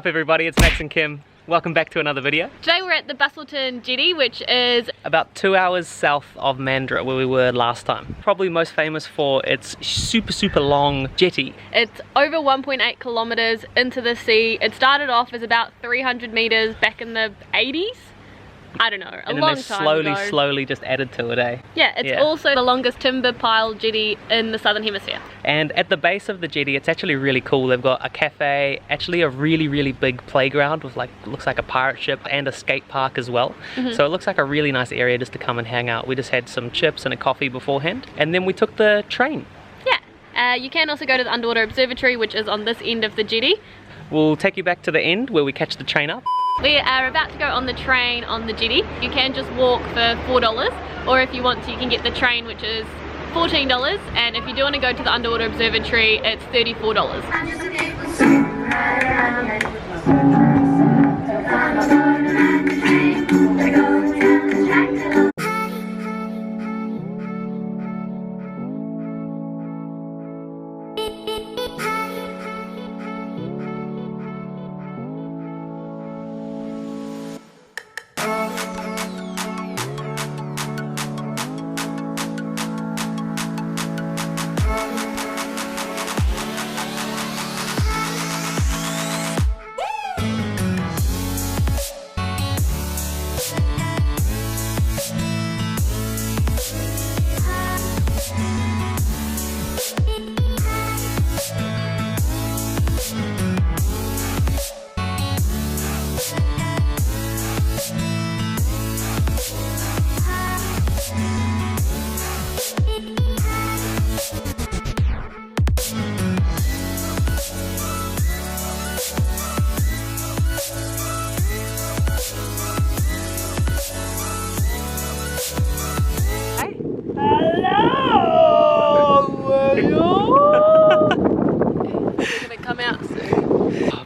everybody, it's Max and Kim. Welcome back to another video. Today we're at the Busselton Jetty, which is about 2 hours south of Mandurah, where we were last time. Probably most famous for its super long jetty. It's over 1.8 kilometers into the sea. It started off as about 300 meters back in the 80s. I don't know, a long time ago. slowly just added to it, eh? Yeah, it's also the longest timber pile jetty in the southern hemisphere. And at the base of the jetty, it's actually really cool. They've got a cafe, actually a really big playground with looks like a pirate ship, and a skate park as well. So it looks like a really nice area just to come and hang out. We just had some chips and a coffee beforehand, and then we took the train. Yeah, you can also go to the underwater observatory, which is on this end of the jetty. We'll take you back to the end where we catch the train up. We are about to go on the train on the jetty. You can just walk for $4, or if you want to, you can get the train, which is $14, and if you do want to go to the underwater observatory, it's $34.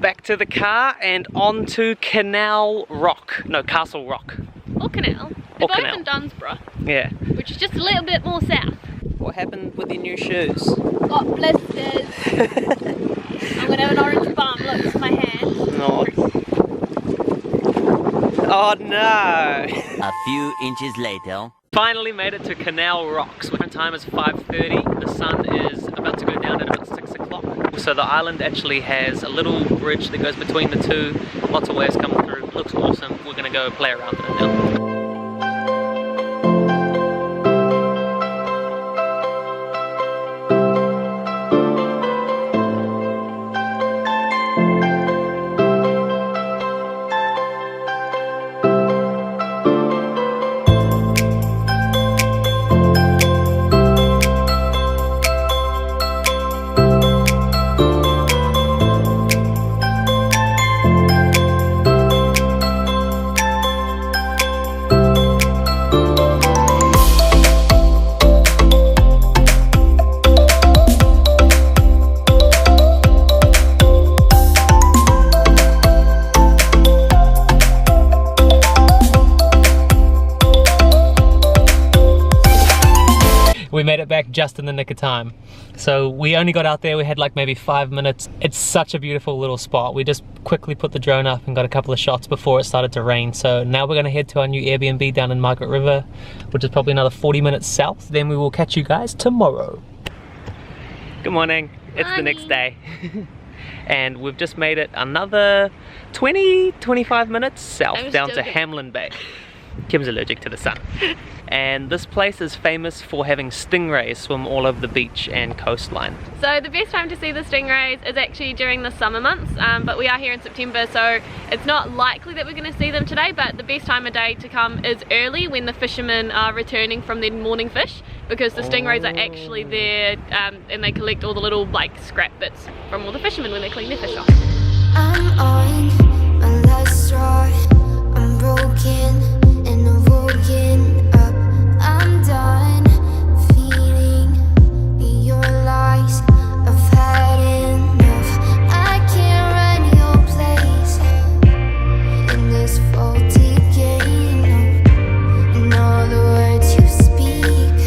Back to the car and on to Castle Rock. Or Canal. They're both in Dunsborough. Yeah. Which is just a little bit more south. What happened with your new shoes? Got blisters. I'm gonna have an orange bump. Look, this is my hand. No. Oh no! A few inches later. Finally made it to Canal Rocks. Our time is 5:30. The sun is about to go down at about 6 o'clock. So the island actually has a little bridge that goes between the two. Lots of waves coming through. It looks awesome. We're gonna go play around in it now. We made it back just in the nick of time. So we only got out there, we had like maybe 5 minutes. It's such a beautiful little spot. We just quickly put the drone up and got a couple of shots before it started to rain. So now we're gonna head to our new Airbnb down in Margaret River, which is probably another 40 minutes south. Then we will catch you guys tomorrow. Good morning. It's the next day. And we've just made it another 20-25 minutes south down to Hamelin Bay. Kim's allergic to the sun. And this place is famous for having stingrays swim all over the beach and coastline. So the best time to see the stingrays is actually during the summer months, but we are here in September, so it's not likely that we're going to see them today, but the best time of day to come is early when the fishermen are returning from their morning fish, because the stingrays are actually there and they collect all the little scrap bits from all the fishermen when they clean their fish off. I'm on my last straw, I'm broken. And I'm woken up, I'm done feeling your lies. I've had enough, I can't run your place in this faulty game. And all the words you speak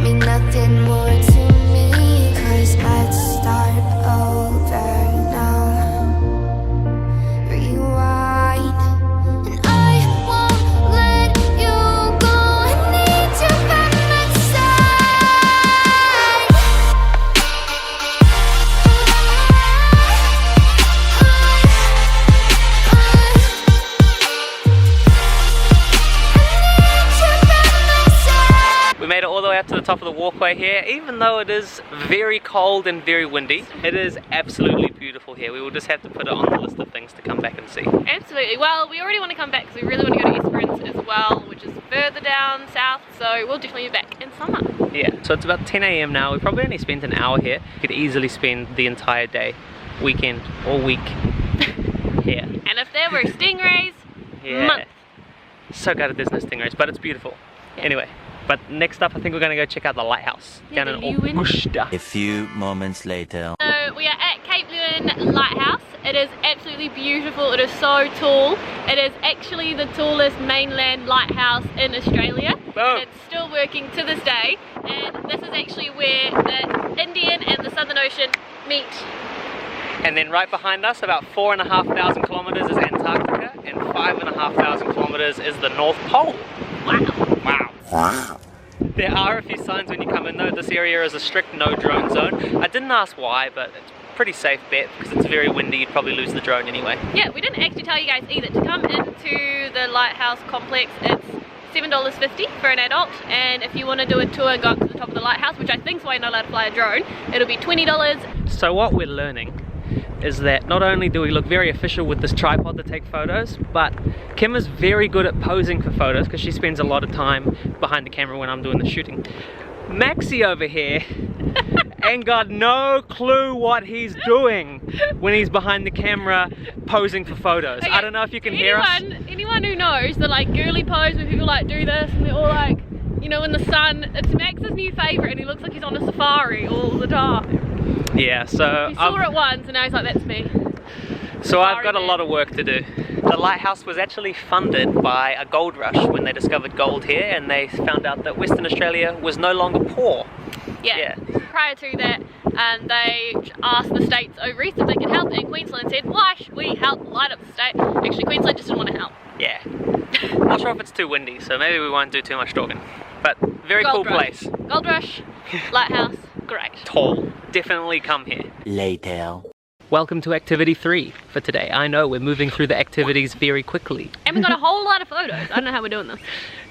mean nothing more to me, 'cause I'd start over now. the top of the walkway here. Even though it is very cold and very windy, it is absolutely beautiful here. We will just have to put it on the list of things to come back and see. Absolutely. Well, we already want to come back because we really want to go to Esperance as well, which is further down south, so we'll definitely be back in summer. Yeah, so it's about 10 AM now. We probably only spent an hour here. We could easily spend the entire day, weekend or week here. And if there were stingrays, month. So gutted there's no stingrays, but it's beautiful. Yeah. Anyway, but next up I think we're going to go check out the lighthouse down in Augusta. A few moments later. So we are at Cape Luen Lighthouse. It is absolutely beautiful. It is so tall. It is actually the tallest mainland lighthouse in Australia. Boom. It's still working to this day, and this is actually where the Indian and the Southern Ocean meet. And then right behind us, about 4,500 kilometers is Antarctica, and 5,500 kilometers is the North Pole. Wow. Wow. There are a few signs when you come in though. This area is a strict no drone zone. I didn't ask why, but it's a pretty safe bet because it's very windy. You'd probably lose the drone anyway. Yeah, we didn't actually tell you guys either. To come into the lighthouse complex, it's $7.50 for an adult, and if you want to do a tour and go up to the top of the lighthouse, which I think is why you're not allowed to fly a drone, it'll be $20. So what we're learning is that not only do we look very official with this tripod to take photos, but Kim is very good at posing for photos because she spends a lot of time behind the camera when I'm doing the shooting. Maxie over here ain't got no clue what he's doing when he's behind the camera posing for photos. Okay, I don't know if you can hear us. Anyone who knows the like girly pose when people like do this and they're all like, you know, in the sun, it's Max's new favourite and he looks like he's on a safari all the time. Yeah, so he saw it once and now he's like, that's me. So I've got a lot of work to do. The lighthouse was actually funded by a gold rush when they discovered gold here, and they found out that Western Australia was no longer poor. Yeah. Prior to that, they asked the states over east if they could help, and Queensland said, why should we help light up the state? Actually, Queensland just didn't want to help. Yeah. Not sure if it's too windy, so maybe we won't do too much talking. But very cool place. Gold rush, lighthouse, great. Tall. Definitely come here. Later. Welcome to activity 3 for today. I know we're moving through the activities very quickly. And we got a whole lot of photos. I don't know how we're doing this.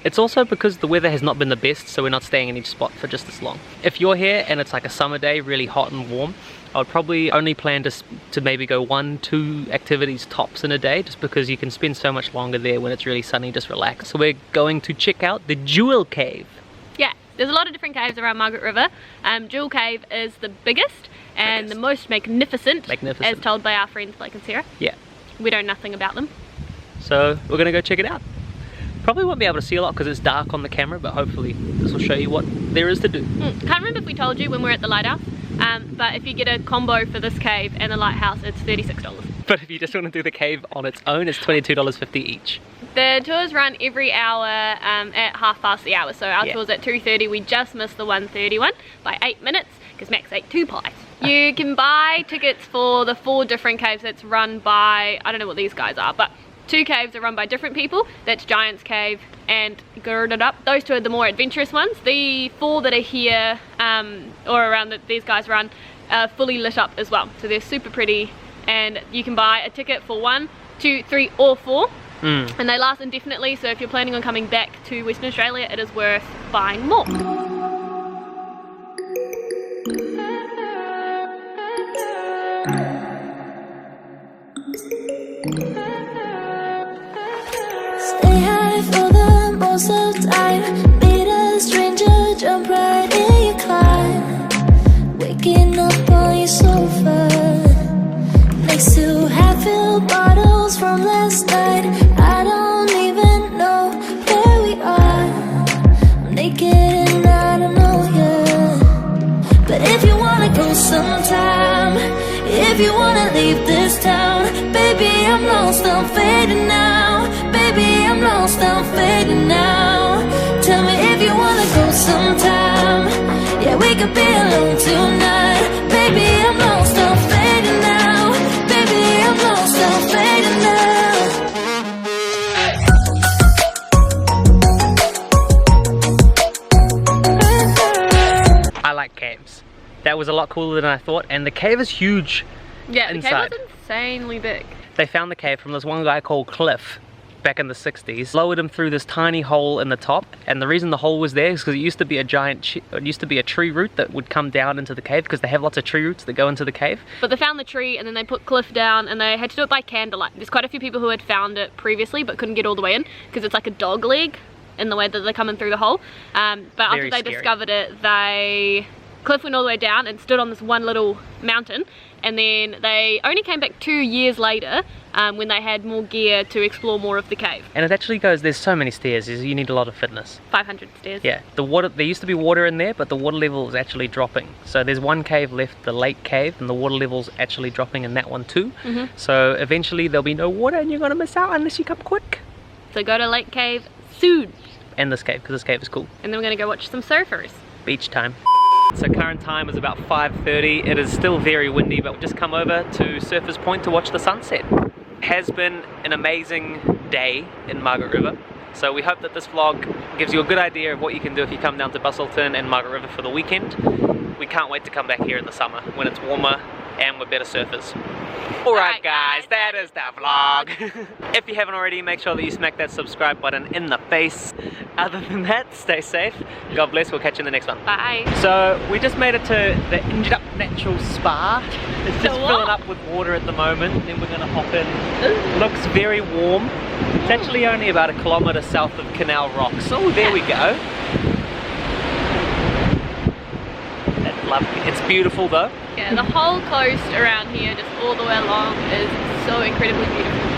It's also because the weather has not been the best, so we're not staying in each spot for just as long. If you're here and it's like a summer day, really hot and warm, I would probably only plan to maybe go 1-2 activities tops in a day, just because you can spend so much longer there when it's really sunny, just relax. So we're going to check out the Jewel Cave. Yeah, there's a lot of different caves around Margaret River. Jewel Cave is the biggest and the most magnificent, as told by our friends Blake and Sarah. Yeah. We know nothing about them. So we're gonna go check it out. Probably won't be able to see a lot because it's dark on the camera, but hopefully this will show you what there is to do. Can't remember if we told you when we were at the lighthouse, but if you get a combo for this cave and the lighthouse, it's $36. But if you just want to do the cave on its own, it's $22.50 each. The tours run every hour at 1/2 the hour, so our tour's at 2:30. We just missed the 1:31 by 8 minutes because Max ate 2 pies. You can buy tickets for the 4 different caves that's run by, I don't know what these guys are, but 2 caves are run by different people. That's Giant's Cave and Girded Up. Those 2 are the more adventurous ones. The 4 that are here or around that these guys run are fully lit up as well. So they're super pretty, and you can buy a ticket for 1, 2, 3 or 4. And they last indefinitely, so if you're planning on coming back to Western Australia, it is worth buying more. Stay high for the most of time. Meet a stranger, jump right in your climb. Waking up on your sofa next to half-filled bottles from last night. I don't even know where we are. I'm naked and I don't know you. But if you wanna go sometime, if you wanna leave this town, baby, I'm lost, I'm fading now. Baby, I'm lost, I'm fading now. Tell me if you wanna go sometime. Yeah, we could be alone tonight. Baby, I'm lost, I'm fading now. Baby, I'm lost, I'm fading now. I like caves. That was a lot cooler than I thought, and the cave is huge. Yeah, the inside. cave was insanely big. They found the cave from this one guy called Cliff, back in the 60s, lowered him through this tiny hole in the top, and the reason the hole was there is because it used to be a tree root that would come down into the cave, because they have lots of tree roots that go into the cave. But they found the tree and then they put Cliff down, and they had to do it by candlelight. There's quite a few people who had found it previously but couldn't get all the way in because it's like a dog leg in the way that they come in through the hole. But after they discovered it, Cliff went all the way down and stood on this one little mountain, and then they only came back 2 years later when they had more gear to explore more of the cave. And it actually goes, there's so many stairs, you need a lot of fitness. 500 stairs. Yeah, the water, there used to be water in there, but the water level is actually dropping. So there's one cave left, the lake cave, and the water level's actually dropping in that one too. So eventually there'll be no water and you're gonna miss out unless you come quick. So go to Lake Cave soon. And this cave, because this cave is cool. And then we're gonna go watch some surfers. Beach time. So current time is about 5:30. It is still very windy, but we've just come over to Surfers Point to watch the sunset. Has been an amazing day in Margaret River. So we hope that this vlog gives you a good idea of what you can do if you come down to Busselton and Margaret River for the weekend. We can't wait to come back here in the summer when it's warmer and we're better surfers. Alright guys, that is the vlog. If you haven't already, make sure that you smack that subscribe button in the face. Other than that, stay safe. God bless, we'll catch you in the next one. Bye. So we just made it to the Injured Up Natural Spa. It's just filling up with water at the moment. Then we're going to hop in. It looks very warm. It's actually only about 1 kilometre south of Canal Rocks. Oh, there we go. That's lovely. It's beautiful though. Yeah, the whole coast around here, just all the way along, is so incredibly beautiful.